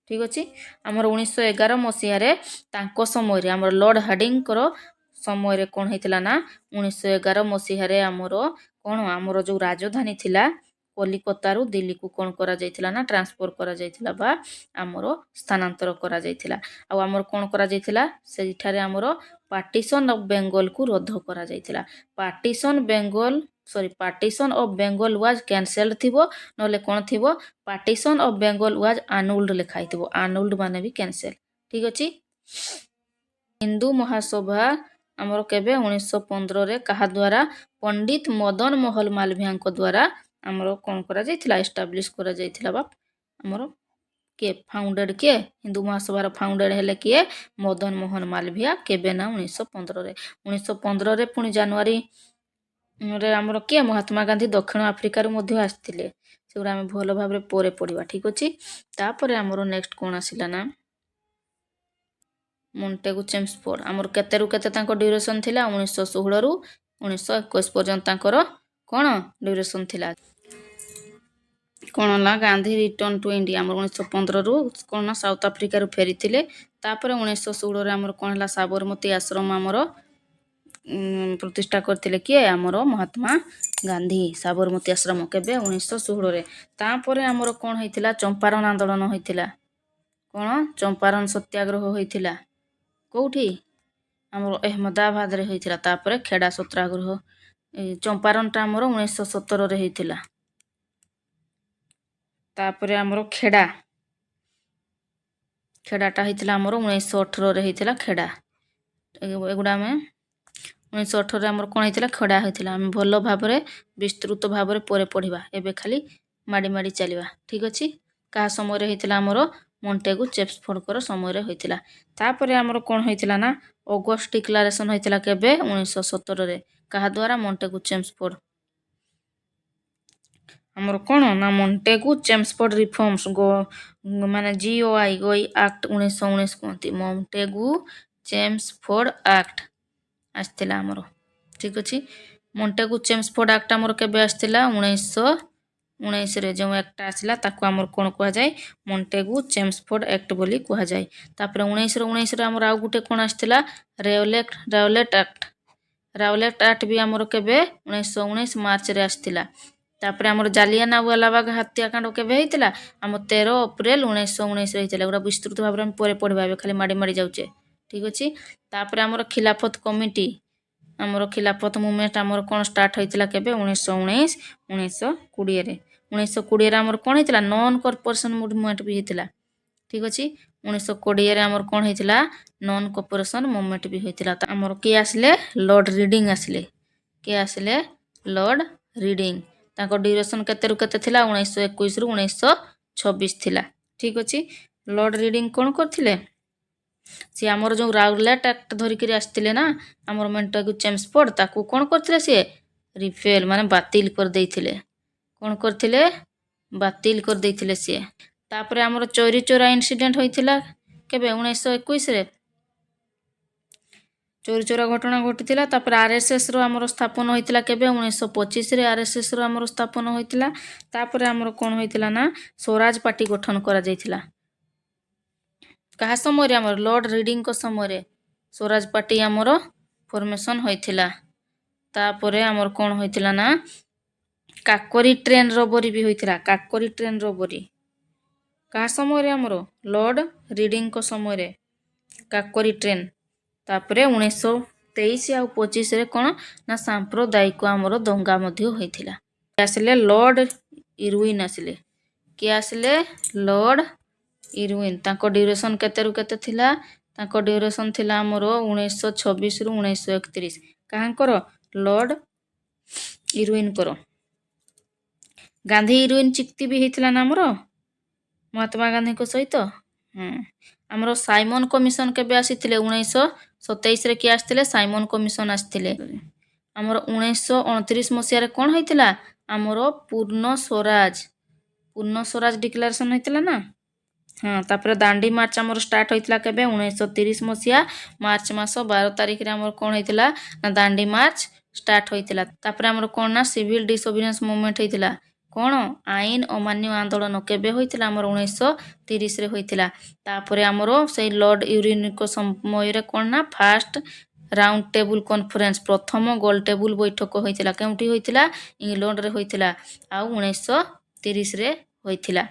ଠିକ୍ ଅଛି। ଆମର 1911 ମସିହାରେ ତାଙ୍କ ସମୟରେ ଆମର ଲର୍ଡ ହାର୍ଡିଙ୍ଗଙ୍କର ସମୟରେ କ'ଣ ହେଇଥିଲା? ନା 1911 ମସିହାରେ ଆମର କ'ଣ? ଆମର ଯେଉଁ ରାଜଧାନୀ ଥିଲା କଲିକତାରୁ ଦିଲ୍ଲୀକୁ କ'ଣ କରାଯାଇଥିଲା? ନା ଟ୍ରାନ୍ସଫର କରାଯାଇଥିଲା ବା ଆମର ସ୍ଥାନାନ୍ତର କରାଯାଇଥିଲା। ଆଉ ଆମର କ'ଣ କରାଯାଇଥିଲା? ସେଇଠାରେ ଆମର ପାର୍ଟିସନ୍ ଅଫ୍ ବେଙ୍ଗଲକୁ ରଦ୍ଦ କରାଯାଇଥିଲା। ପାର୍ଟିସନ୍ ଅଫ୍ ବେଙ୍ଗଲ ୱାଜ୍ କ୍ୟାନସେଲ୍ଡ ଥିବ, ନହେଲେ କ'ଣ ଥିବ? ପାର୍ଟିସନ୍ ଅଫ୍ ବେଙ୍ଗଲ ୱାଜ୍ ଆନୁଲ୍ଡ ଲେଖା ହେଇଥିବ। ଆନୁଲ୍ଡ ମାନେ ବି କ୍ୟାନସେଲ୍। ଠିକ୍ ଅଛି। ହିନ୍ଦୁ ମହାସଭା ଆମର କେବେ? 1915ରେ କାହା ଦ୍ୱାରା? ପଣ୍ଡିତ ମଦନ ମୋହନ ମାଲଭିୟାଙ୍କ ଦ୍ୱାରା ଆମର କ'ଣ କରାଯାଇଥିଲା? ଏଷ୍ଟାବ୍ଲିଶ କରାଯାଇଥିଲା। ବା ଆମର କିଏ ଫାଉଣ୍ଡେଡ଼? କିଏ? ହିନ୍ଦୁ ମହାସଭାର ଫାଉଣ୍ଡେଡ଼ ହେଲେ କିଏ? ମଦନ ମୋହନ ମାଲଭିୟା। କେବେ? ନା 1915ରେ। 1915ରେ ପୁଣି ଜାନୁଆରୀରେ ଆମର କିଏ? ମହାତ୍ମା ଗାନ୍ଧୀ ଦକ୍ଷିଣ ଆଫ୍ରିକାରୁ ମଧ୍ୟ ଆସିଥିଲେ। ସେଗୁଡ଼ା ଆମେ ଭଲ ଭାବରେ ପରେ ପଢ଼ିବା। ଠିକ୍ ଅଛି। ତାପରେ ଆମର ନେକ୍ସଟ କ'ଣ ଆସିଲା? ନା ମଣ୍ଟେଗୁ ଚେମ୍ସଫୋର୍ଡ ଆମର କେତେରୁ କେତେ ତାଙ୍କ ଡ୍ୟୁରେସନ୍ ଥିଲା 1916ରୁ 1921 ପର୍ଯ୍ୟନ୍ତ ତାଙ୍କର କ'ଣ ଡ୍ୟୁରେସନ୍ ଥିଲା। କ'ଣ ହେଲା ଗାନ୍ଧୀ ରିଟର୍ନ ଟୁ ଇଣ୍ଡିଆ ଆମର 1915ରୁ କ'ଣ ନା ସାଉଥ ଆଫ୍ରିକାରୁ ଫେରିଥିଲେ। ତାପରେ 1916ରେ ଆମର କ'ଣ ହେଲା ସାବରମତୀ ଆଶ୍ରମ ଆମର ପ୍ରତିଷ୍ଠା କରିଥିଲେ କିଏ ଆମର ମହାତ୍ମା ଗାନ୍ଧୀ। ସାବରମତୀ ଆଶ୍ରମ କେବେ 1916ରେ। ତାପରେ ଆମର କ'ଣ ହେଇଥିଲା ଚମ୍ପାରଣ ଆନ୍ଦୋଳନ ହୋଇଥିଲା। କ'ଣ ଚମ୍ପାରଣ ସତ୍ୟାଗ୍ରହ ହୋଇଥିଲା କେଉଁଠି ଆମର ଅହମ୍ମଦାବାଦରେ ହୋଇଥିଲା। ତାପରେ ଖେଡ଼ା ସତ୍ୟାଗ୍ରହ ଚମ୍ପାରଣଟା ଆମର 1917ରେ ହେଇଥିଲା। ତାପରେ ଆମର ଖେଡ଼ାଟା ହେଇଥିଲା ଆମର 1918ରେ ହେଇଥିଲା ଖେଡ଼ା। ଏଗୁଡ଼ା ଆମେ 1918ରେ ଆମର କ'ଣ ହେଇଥିଲା ଖେଡ଼ା ହେଇଥିଲା। ଆମେ ଭଲ ଭାବରେ ବିସ୍ତୃତ ଭାବରେ ପରେ ପଢ଼ିବା, ଏବେ ଖାଲି ମାଡ଼ି ମାଡ଼ି ଚାଲିବା। ଠିକ୍ ଅଛି। କାହା ସମୟରେ ହେଇଥିଲା ଆମର ମଣ୍ଟେଗୁ ଚେମ୍ସଫୋର୍ଡଙ୍କର ସମୟରେ ହୋଇଥିଲା। ତାପରେ ଆମର କ'ଣ ହେଇଥିଲା ନା ଅଗଷ୍ଟ ଡିକ୍ଲାରେସନ୍ ହୋଇଥିଲା କେବେ 1917ରେ କାହା ଦ୍ୱାରା ମଣ୍ଟେଗୁ ଚେମ୍ସଫୋର୍ଡ। ଆମର କ'ଣ ନା ମଣ୍ଟେଗୁ ଚେମ୍ସଫୋର୍ଡ ରିଫର୍ମସ୍ ମାନେ GOI ଆକ୍ଟ 1919 କୁହନ୍ତି। ମଣ୍ଟେଗୁ ଚେମ୍ସଫୋର୍ଡ ଆକ୍ଟ ଆସିଥିଲା ଆମର। ଠିକ୍ ଅଛି। ମଣ୍ଟେଗୁ ଚେମ୍ସଫୋର୍ଡ ଆକ୍ଟ ଆମର କେବେ ଆସିଥିଲା 1919ରେ ଯେଉଁ ଆକ୍ଟଟା ଆସିଲା ତାକୁ ଆମର କ'ଣ କୁହାଯାଏ ମଣ୍ଟେଗୁ ଚେମ୍ସଫୋର୍ଡ ଆକ୍ଟ ବୋଲି କୁହାଯାଏ। ତାପରେ 1919ରେ ଆମର ଆଉ ଗୋଟେ କ'ଣ ଆସିଥିଲା ରାଓଲେଟ୍ ଆକ୍ଟ। ରାଓଲେଟ୍ ଆକ୍ଟ ବି ଆମର କେବେ 1919 ମାର୍ଚ୍ଚରେ ଆସିଥିଲା। ତାପରେ ଆମର ଜାଲିଆନାୱାଲାବାଗ ହତ୍ୟାକାଣ୍ଡ କେବେ ହେଇଥିଲା ଆମ 13 ଏପ୍ରିଲ 1919ରେ ହେଇଥିଲା। ଏଗୁଡ଼ା ବିସ୍ତୃତ ଭାବରେ ଆମେ ପରେ ପଢ଼ିବା, ଏବେ ଖାଲି ମାଡ଼ି ମାଡ଼ି ଯାଉଛେ। ଠିକ୍ ଅଛି। ତାପରେ ଆମର ଖିଲାଫତ କମିଟି ଆମର ଖିଲାଫତ ମୁଭମେଣ୍ଟ ଆମର କ'ଣ ଷ୍ଟାର୍ଟ ହୋଇଥିଲା କେବେ 1920ରେ। 1920ରେ ଆମର କ'ଣ ହେଇଥିଲା ନନ୍ କର୍ପୋରେସନ୍ ମୁଭମେଣ୍ଟ ବି ହେଇଥିଲା। ଠିକ୍ ଅଛି। 1920ରେ ଆମର କ'ଣ ହେଇଥିଲା ନନ୍ କର୍ପୋରେସନ୍ ମୁଭମେଣ୍ଟ ବି ହୋଇଥିଲା। ଆମର କିଏ ଆସିଲେ ଲର୍ଡ ରିଡିଂ ଆସିଲେ। କିଏ ଆସିଲେ ଲର୍ଡ ରିଡିଂ। ତାଙ୍କ ଡ୍ୟୁରେସନ୍ କେତେରୁ କେତେ ଥିଲା 1921ରୁ 1926 ଥିଲା। ଠିକ୍ ଅଛି। ଲର୍ଡ ରିଡିଂ କ'ଣ କରିଥିଲେ ସିଏ ଆମର ଯେଉଁ ରାଉଲେଟ୍ ଆକ୍ଟ ଧରିକିରି ଆସିଥିଲେ ନା ଆମର ମଣ୍ଟେଗୁ ଚେମ୍ସଫୋର୍ଡ ତାକୁ କ'ଣ କରିଥିଲେ ସିଏ ରିପେଲ୍ ମାନେ ବାତିଲ କରିଦେଇଥିଲେ। କ'ଣ କରିଥିଲେ ବାତିଲ କରିଦେଇଥିଲେ ସିଏ। ତାପରେ ଆମର ଚୋରି ଚୋରା ଇନସିଡେଣ୍ଟ ହୋଇଥିଲା କେବେ 1921ରେ ଚୋରି ଚୋରା ଘଟଣା ଘଟିଥିଲା। ତାପରେ RSSର ଆମର ସ୍ଥାପନ ହୋଇଥିଲା କେବେ 1925ରେ RSSର ଆମର ସ୍ଥାପନ ହୋଇଥିଲା। ତାପରେ ଆମର କ'ଣ ହୋଇଥିଲା ନା ସ୍ୱରାଜ ପାର୍ଟି ଗଠନ କରାଯାଇଥିଲା। କାହା ସମୟରେ ଆମର ଲର୍ଡ ରିଡିଂଙ୍କ ସମୟରେ ସ୍ୱରାଜ ପାର୍ଟି ଆମର ଫର୍ମେସନ୍ ହୋଇଥିଲା। ତାପରେ ଆମର କ'ଣ ହୋଇଥିଲା ନା କାକୋରୀ ଟ୍ରେନ୍ ରବରି ବି ହୋଇଥିଲା। କାକୋରୀ ଟ୍ରେନ୍ ରବରି କାହା ସମୟରେ ଆମର ଲର୍ଡ ରିଡିଂଙ୍କ ସମୟରେ କାକୋରୀ ଟ୍ରେନ୍। ତାପରେ 1923 ଆଉ 25ରେ କ'ଣ ନା ସାମ୍ପ୍ରଦାୟିକ ଆମର ଦଙ୍ଗା ମଧ୍ୟ ହୋଇଥିଲା। ଆସିଲେ ଲର୍ଡ ଇରୱିନ୍ ଆସିଲେ। କିଏ ଆସିଲେ ଲର୍ଡ ଇରୱିନ୍। ତାଙ୍କ ଡ୍ୟୁରେସନ୍ କେତେରୁ କେତେ ଥିଲା ତାଙ୍କ ଡ୍ୟୁରେସନ୍ ଥିଲା ଆମର 1926ରୁ 1931। କାହାଙ୍କର ଲର୍ଡ ଇରୱିନ୍ଙ୍କର। ଗାନ୍ଧୀ ଇରୱିନ୍ ଚୁକ୍ତି ବି ହେଇଥିଲା ନା ଆମର ମହାତ୍ମା ଗାନ୍ଧୀଙ୍କ ସହିତ। ଆମର ସାଇମନ୍ କମିଶନ କେବେ ଆସିଥିଲେ 1927ରେ କିଏ ଆସିଥିଲେ ସାଇମନ୍ କମିଶନ ଆସିଥିଲେ। ଆମର 1929 ମସିହାରେ କ'ଣ ହେଇଥିଲା ଆମର ପୂର୍ଣ୍ଣ ସ୍ୱରାଜ ଡିକ୍ଲାରେସନ୍ ହେଇଥିଲା ନା। ତାପରେ ଦାଣ୍ଡି ମାର୍ଚ୍ଚ ଆମର ଷ୍ଟାର୍ଟ ହୋଇଥିଲା କେବେ 1930 ମସିହା ମାର୍ଚ୍ଚ ମାସ 12 ତାରିଖରେ ଆମର କ'ଣ ହେଇଥିଲା ନା ଦାଣ୍ଡି ମାର୍ଚ୍ଚ ଷ୍ଟାର୍ଟ ହୋଇଥିଲା। ତାପରେ ଆମର କ'ଣ ନା ସିଭିଲ୍ ଡିସୋବିଡିଏନ୍ସ ମୁଭମେଣ୍ଟ ହେଇଥିଲା। କ'ଣ ଆଇନ ଅମାନ୍ୟ ଆନ୍ଦୋଳନ କେବେ ହୋଇଥିଲା ଆମର 1930ରେ ହୋଇଥିଲା। ତାପରେ ଆମର ସେଇ ଲର୍ଡ ଇରୱିନ୍ଙ୍କ ସମୟରେ କ'ଣ ନା ଫାର୍ଷ୍ଟ ରାଉଣ୍ଡ ଟେବୁଲ କନଫରେନ୍ସ ପ୍ରଥମ ଗୋଲ ଟେବୁଲ ବୈଠକ ହୋଇଥିଲା। କେଉଁଠି ହୋଇଥିଲା ଇଂଲଣ୍ଡରେ ହୋଇଥିଲା ଆଉ 1930ରେ ହୋଇଥିଲା।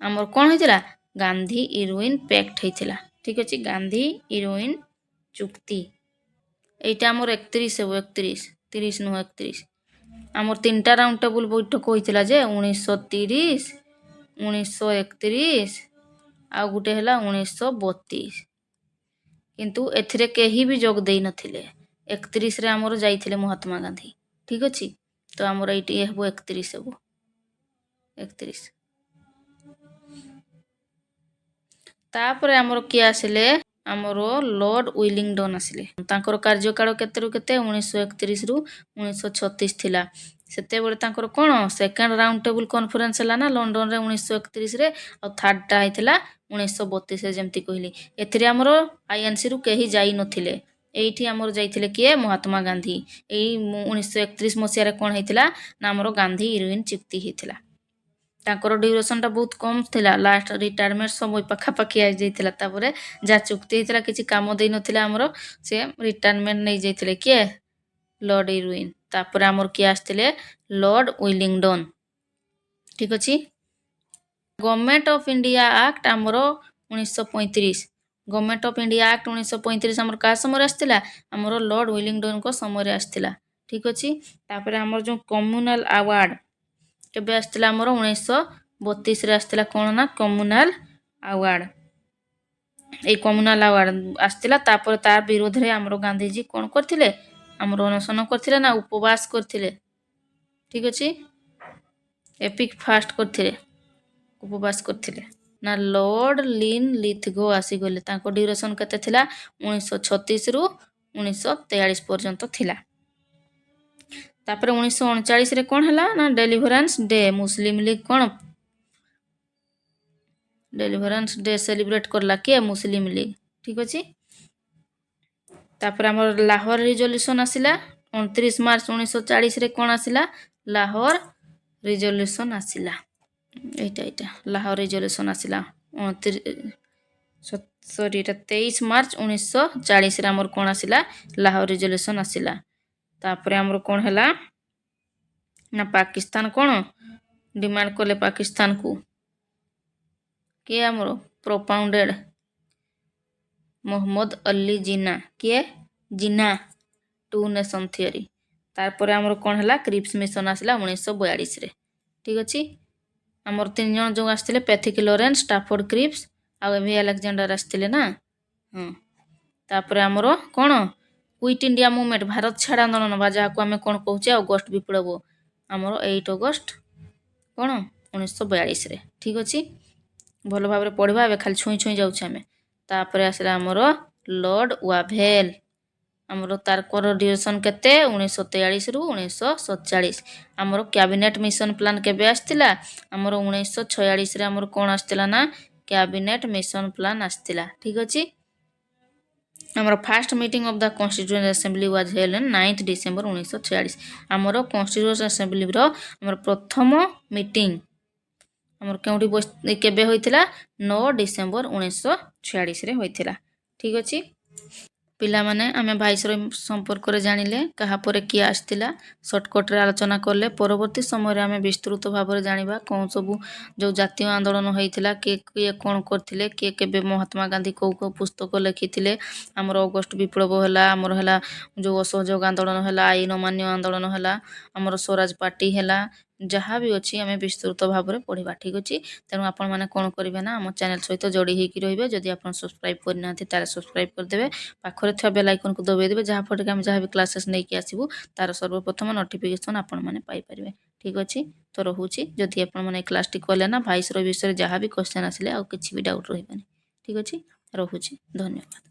ଆମର କ'ଣ ହେଇଥିଲା ଗାନ୍ଧୀ ଇରୱିନ୍ ପ୍ୟାକ୍ଟ ହେଇଥିଲା। ଠିକ୍ ଅଛି। ଗାନ୍ଧୀ ଇରୱିନ୍ ଚୁକ୍ତି ଏଇଟା ଆମର 31 ହେବ 30 ନୁହଁ 31। ଆମର 3ଟା ରାଉଣ୍ଡ ଟେବୁଲ ବୈଠକ ହୋଇଥିଲା ଯେ 1930 1931 ଆଉ ଗୋଟେ ହେଲା 1932। କିନ୍ତୁ ଏଥିରେ କେହି ବି ଯୋଗ ଦେଇ ନଥିଲେ। 31ରେ ଆମର ଯାଇଥିଲେ ମହାତ୍ମା ଗାନ୍ଧୀ। ଠିକ୍ ଅଛି। ତ ଆମର ଏଇଠି ହେବ 31 ହେବ 31। ତାପରେ ଆମର କିଏ ଆସିଲେ ଆମର ଲର୍ଡ ୱିଲିଙ୍ଗଡନ୍ ଆସିଲେ। ତାଙ୍କର କାର୍ଯ୍ୟକାଳ କେତେରୁ କେତେ 1931ରୁ 1936 ଥିଲା। ସେତେବେଳେ ତାଙ୍କର କ'ଣ ସେକେଣ୍ଡ ରାଉଣ୍ଡ ଟେବୁଲ କନଫରେନ୍ସ ହେଲା ନା ଲଣ୍ଡନରେ 1931ରେ, ଆଉ ଥାର୍ଡ଼ଟା ହେଇଥିଲା 1932ରେ ଯେମିତି କହିଲି। ଏଥିରେ ଆମର ଆଇଏନ୍ସିରୁ କେହି ଯାଇନଥିଲେ। ଏଇଠି ଆମର ଯାଇଥିଲେ କିଏ ମହାତ୍ମା ଗାନ୍ଧୀ। ଏଇ 1931 ମସିହାରେ କ'ଣ ହେଇଥିଲା ନା ଆମର ଗାନ୍ଧୀ ଇରୱିନ ଚୁକ୍ତି ହେଇଥିଲା। ତାଙ୍କର ଡ୍ୟୁରେସନଟା ବହୁତ କମ୍ ଥିଲା, ଲାଷ୍ଟ ରିଟାୟାରମେଣ୍ଟ ସମୟ ପାଖାପାଖି ଆସିଯାଇଥିଲା। ତାପରେ ଯାହା ଚୁକ୍ତି ହେଇଥିଲା କିଛି କାମ ଦେଇନଥିଲା ଆମର, ସେ ରିଟାୟାରମେଣ୍ଟ ନେଇଯାଇଥିଲେ କିଏ ଲର୍ଡ଼ ଇରୱିନ। ତାପରେ ଆମର କିଏ ଆସିଥିଲେ ଲର୍ଡ଼ ୱିଲିଙ୍ଗଡନ୍। ଠିକ୍ ଅଛି। ଗଭର୍ଣ୍ଣମେଣ୍ଟ ଅଫ୍ ଇଣ୍ଡିଆ ଆକ୍ଟ ଆମର 1935। ଗଭର୍ଣ୍ଣମେଣ୍ଟ ଅଫ୍ ଇଣ୍ଡିଆ ଆକ୍ଟ 1935 ଆମର କାହା ସମୟରେ ଆସିଥିଲା ଆମର ଲର୍ଡ଼ ୱିଲିଙ୍ଗଡନଙ୍କ ସମୟରେ ଆସିଥିଲା। ଠିକ୍ ଅଛି। ତାପରେ ଆମର ଯେଉଁ କମ୍ୟୁନାଲ ଆୱାର୍ଡ଼ କେବେ ଆସିଥିଲା ଆମର 1932ରେ ଆସିଥିଲା। କ'ଣ ନା କମ୍ୟୁନାଲ ଆୱାର୍ଡ଼। ଏଇ କମ୍ୟୁନାଲ ଆୱାର୍ଡ଼ ଆସିଥିଲା। ତାପରେ ତା ବିରୋଧରେ ଆମର ଗାନ୍ଧୀଜୀ କ'ଣ କରିଥିଲେ ଆମର ଅନଶନ କରିଥିଲେ ନା ଉପବାସ କରିଥିଲେ। ଠିକ୍ ଅଛି। ଏପିକ୍ ଫାଷ୍ଟ କରିଥିଲେ, ଉପବାସ କରିଥିଲେ ନା ଲର୍ଡ଼ ଲିନ୍ ଲିଥଗୋ ଆସିଗଲେ। ତାଙ୍କ ଡ୍ୟୁରେସନ୍ କେତେ ଥିଲା 1936ରୁ 1943 ପର୍ଯ୍ୟନ୍ତ ଥିଲା। ତାପରେ 1939ରେ କ'ଣ ହେଲା ନା ଡେଲିଭରାନ୍ସ ଡେ। ମୁସଲିମ ଲିଗ୍ କ'ଣ ଡେଲିଭରାନ୍ସ ଡେ ସେଲିବ୍ରେଟ୍ କଲା କିଏ ମୁସଲିମ ଲିଗ୍। ଠିକ୍ ଅଛି। ତାପରେ ଆମର ଲାହୋର ରିଜଲ୍ୟୁସନ୍ ଆସିଲା 29 ମାର୍ଚ୍ଚ 1940ରେ। କ'ଣ ଆସିଲା ଲାହୋର ରିଜଲ୍ୟୁସନ୍ ଆସିଲା। ଏଇଟା ଲାହୋର ରିଜଲ୍ୟୁସନ୍ ଆସିଲା 23 ମାର୍ଚ୍ଚ 1940ରେ ଆମର କ'ଣ ଆସିଲା ଲାହୋର ରିଜଲ୍ୟୁସନ୍ ଆସିଲା। ତାପରେ ଆମର କ'ଣ ହେଲା ନା ପାକିସ୍ତାନ କ'ଣ ଡିମାଣ୍ଡ କଲେ ପାକିସ୍ତାନକୁ କିଏ ଆମର ପ୍ରୋପାଉଣ୍ଡେଡ୍ ମୋହମ୍ମଦ ଅଲି ଜିନା। କିଏ ଜିନା ଟୁ ନେସନ୍ ଥିଓରି। ତାପରେ ଆମର କ'ଣ ହେଲା କ୍ରିପ୍ସ ମିଶନ୍ ଆସିଲା 1942ରେ। ଠିକ୍ ଅଛି। ଆମର 3 ଜଣ ଯେଉଁ ଆସିଥିଲେ ପ୍ୟାଥିକ୍ ଲରେନ୍ସ, ଷ୍ଟାଫୋର୍ଡ କ୍ରିପ୍ସ ଆଉ ଏଭି ଆଲେକ୍ଜାଣ୍ଡାର ଆସିଥିଲେ ନା। ତାପରେ ଆମର କ'ଣ କ୍ୱିଟ୍ ଇଣ୍ଡିଆ ମୁଭମେଣ୍ଟ ଭାରତ ଛାଡ଼ ଆନ୍ଦୋଳନ ବା ଯାହାକୁ ଆମେ କ'ଣ କହୁଛେ ଅଗଷ୍ଟ ବିପ୍ଳବ ଆମର 8 ଅଗଷ୍ଟ କ'ଣ 1942ରେ। ଠିକ୍ ଅଛି। ଭଲ ଭାବରେ ପଢ଼ିବା। ଏବେ ଖାଲି ଛୁଇଁ ଯାଉଛେ ଆମେ। ତାପରେ ଆସିଲା ଆମର ଲର୍ଡ଼ ୱାଭେଲ୍। ଆମର ତାଙ୍କର ଡ୍ୟୁରେସନ୍ କେତେ 1943ରୁ 1947। ଆମର କ୍ୟାବିନେଟ୍ ମିଶନ ପ୍ଲାନ୍ କେବେ ଆସିଥିଲା ଆମର 1946ରେ। ଆମର କ'ଣ ଆସିଥିଲା ନା କ୍ୟାବିନେଟ୍ ମିଶନ ପ୍ଲାନ୍ ଆସିଥିଲା। ଠିକ୍ ଅଛି। ଆମର first meeting of the constituent assembly was held on 9 December 1946। ଆମର କନଷ୍ଟିଟ୍ୟୁଏଣ୍ଟ ଆସେମ୍ବଲିର ଆମର ପ୍ରଥମ ମିଟିଂ ଆମର କେଉଁଠି କେବେ ହୋଇଥିଲା 9 ଡିସେମ୍ବର 1946ରେ ହୋଇଥିଲା। ଠିକ୍ ଅଛି। ପିଲାମାନେ ଆମେ ଭାଇସରୟ ସମ୍ପର୍କରେ ଜାଣିଲେ, କାହା ପରେ କିଏ ଆସିଥିଲା ସର୍ଟକଟ୍ରେ ଆଲୋଚନା କଲେ। ପରବର୍ତ୍ତୀ ସମୟରେ ଆମେ ବିସ୍ତୃତ ଭାବରେ ଜାଣିବା କ'ଣ ସବୁ ଯେଉଁ ଜାତୀୟ ଆନ୍ଦୋଳନ ହୋଇଥିଲା, କିଏ କ'ଣ କରିଥିଲେ, କିଏ କେବେ ମହାତ୍ମା ଗାନ୍ଧୀ କେଉଁ ପୁସ୍ତକ ଲେଖିଥିଲେ। ଆମର ଅଗଷ୍ଟ ବିପ୍ଳବ ହେଲା, ଆମର ହେଲା ଯେଉଁ ଅସହଯୋଗ ଆନ୍ଦୋଳନ ହେଲା, ଆଇନ ଅମାନ୍ୟ ଆନ୍ଦୋଳନ ହେଲା, ଆମର ସ୍ୱରାଜ ପାର୍ଟି ହେଲା, ଯାହା ବି ଅଛି ଆମେ ବିସ୍ତୃତ ଭାବରେ ପଢ଼ିବା। ଠିକ୍ ଅଛି। ତେଣୁ ଆପଣମାନେ କ'ଣ କରିବେ ନା ଆମ ଚ୍ୟାନେଲ୍ ସହିତ ଯୋଡ଼ି ହୋଇକି ରହିବେ। ଯଦି ଆପଣ ସବସ୍କ୍ରାଇବ୍ କରିନାହାନ୍ତି ତାହେଲେ ସବସ୍କ୍ରାଇବ୍ କରିଦେବେ। ପାଖରେ ଥିବା ବେଲ୍ ଆଇକନ୍କୁ ଦବାଇ ଦେବେ, ଯାହାଫଳରେ କି ଆମେ ଯାହା ବି କ୍ଲାସେସ୍ ନେଇକି ଆସିବୁ ତାର ସର୍ବପ୍ରଥମ ନୋଟିଫିକେସନ୍ ଆପଣମାନେ ପାଇପାରିବେ। ଠିକ୍ ଅଛି। ତ ରହୁଛି। ଯଦି ଆପଣମାନେ ଏ କ୍ଲାସ୍ଟି କଲେ ନା ଭାଇସରୟ ବିଷୟରେ ଯାହା ବି କ୍ୱେଶ୍ଚନ୍ ଆସିଲେ ଆଉ କିଛି ବି ଡାଉଟ୍ ରହିବନି। ଠିକ୍ ଅଛି। ରହୁଛି। ଧନ୍ୟବାଦ।